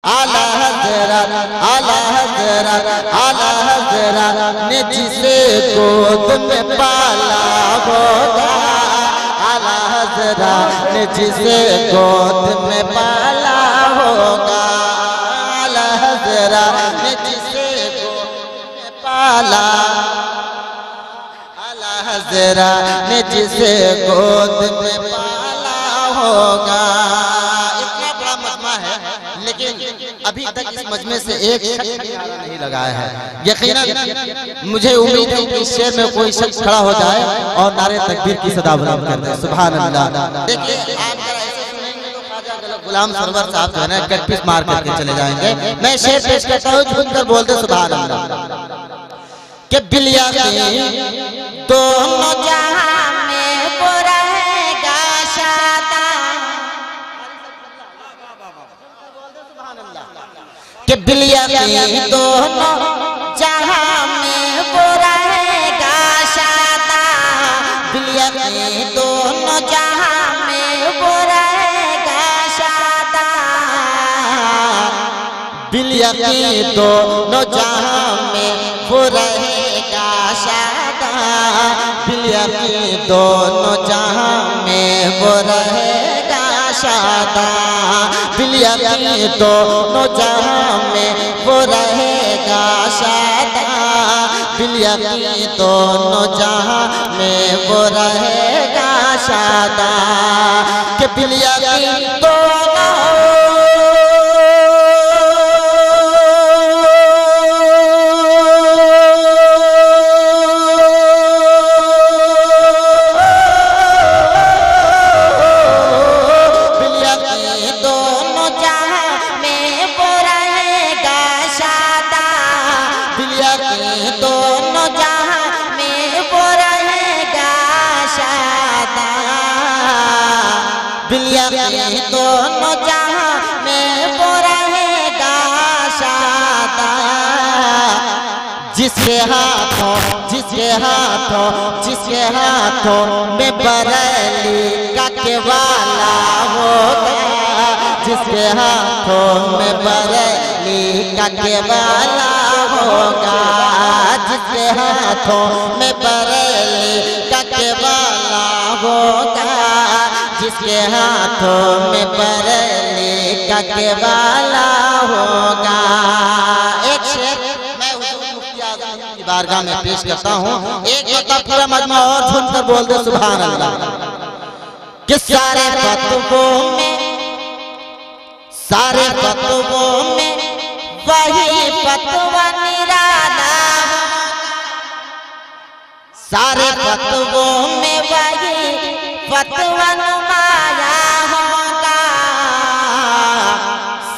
आला हज़रत ने जिसे गोद में पाला होगा, आला हज़रत ने जिसे गोद में पाला होगा, आला हज़रत ने जिसे गोद में पाला, आला हज़रत ने जिसे गोद में पाला होगा। इतना बड़ा मजमा है, लेकिन अभी तक इस मजमे से एक शख्स नहीं लगाया है। यकीनन मुझे उम्मीद है कि इस शेर में कोई शख्स खड़ा हो जाए और नारे तकबीर की सदा बुलंद कर दे। सुभान अल्लाह। देखिए आप जरा ऐसे सुनेंगे तो ख्वाजा गुलाम सरवर साहब जो है ना कटपीस मार करके चले जाएंगे। मैं शेर पेश करता हूँ, झूम कर बोलते सुभान अल्लाह। कि बिलिया दोनों जहां में वो रहेगा शादा, कि बिलिया दोनों जहां में वो रहेगा शादा, बिलिया दोनों जहां में वो रहेगा शादा, बिलिया दोनों जहां में वो रहेगा शादा, बिलिया दोनों जहां में वो रहेगा शादा, बिलिया दोनों जहां में वो रहेगा शादा, बिलिया दोनों जहां में वो रहेगा शादा, कि बिलिया दोनों जहां में वो रहेगा शादा, जिसके हाथों में बरेली का केवाला होगा, जिसके हाथों में बरेली का केवाला होगा, जिसके हाथों में बरेली का केवाला होगा, जिसके हाथों में बरेली का केवाला होगा। एक शेर मैं मुफ्ती आज़म की बारगाह में पेश करता हूँ, एक बता पूरा मजमा और सुनकर बोल दे सुभान अल्लाह। कि सारे फतवों में वही फतवा निराला, सारे फतवों में वही फतवा नुमाया होगा,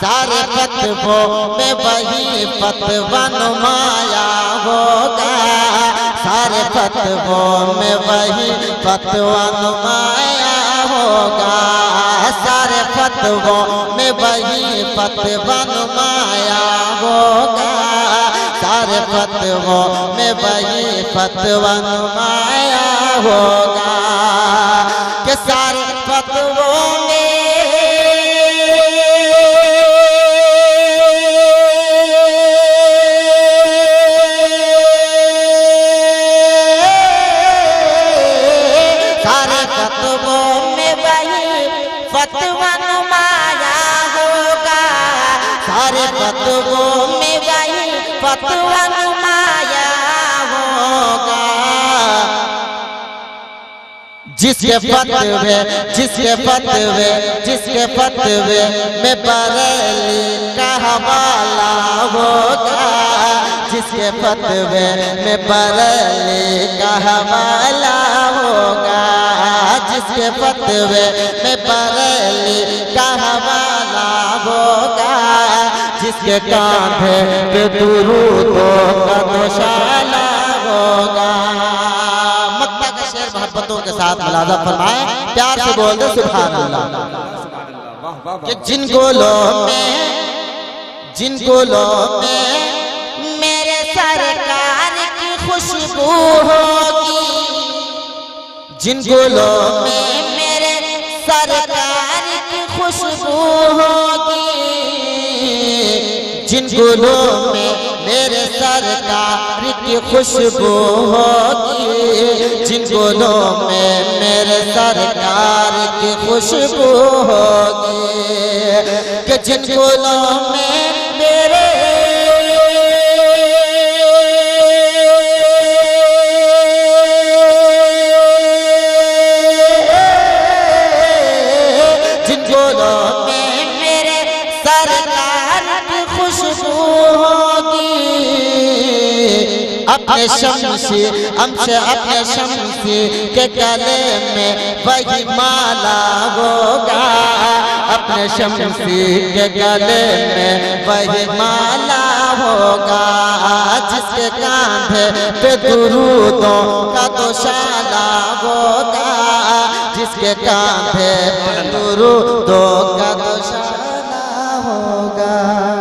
सारे फतवों में वही फतवा नुमाया होगा, सारे फतवों में वही फतवा नुमाया होगा, सारे फतवों में वही फतवा नुमाया होगा, सारे फतवों में वही फतवा नुमाया होगा, कि सारे फतवों में फतवा नुमाया होगा, सारे फतवों में वही फतवा नुमाया होगा, जिसके फतवे में बरेली का हवाला होगा, जिसके फतवे में बरेली का हवाला होगा, जिसके फतवे में बरेली का हवाला होगा, जिसके कांधे पे दुरूदों का दोशाला होगा। मक्का का शेर मोहब्बतों के साथ मुलाज़ा फरमाए, प्यार से बोल दे सुभान अल्लाह। कि जिन गोलों में मेरे सरकार की खुशबू होगी, जिन गोलों में मेरे सरकार की खुशबू होगी, जिन गुलों में मेरे सरकार की खुशबू होगी, जिन गुलों में मेरे सरकार की खुशबू होगी, कि जिन गुलों में मेरे अपने शम्सी हमसे अपने शम्सी के गले में वही माला होगा, अपने शम्सी के गले में वही माला होगा, जिसके कांधे पे दुरूदों का दोशाला होगा, जिसके कांधे पे दुरूदों का दोशाला होगा।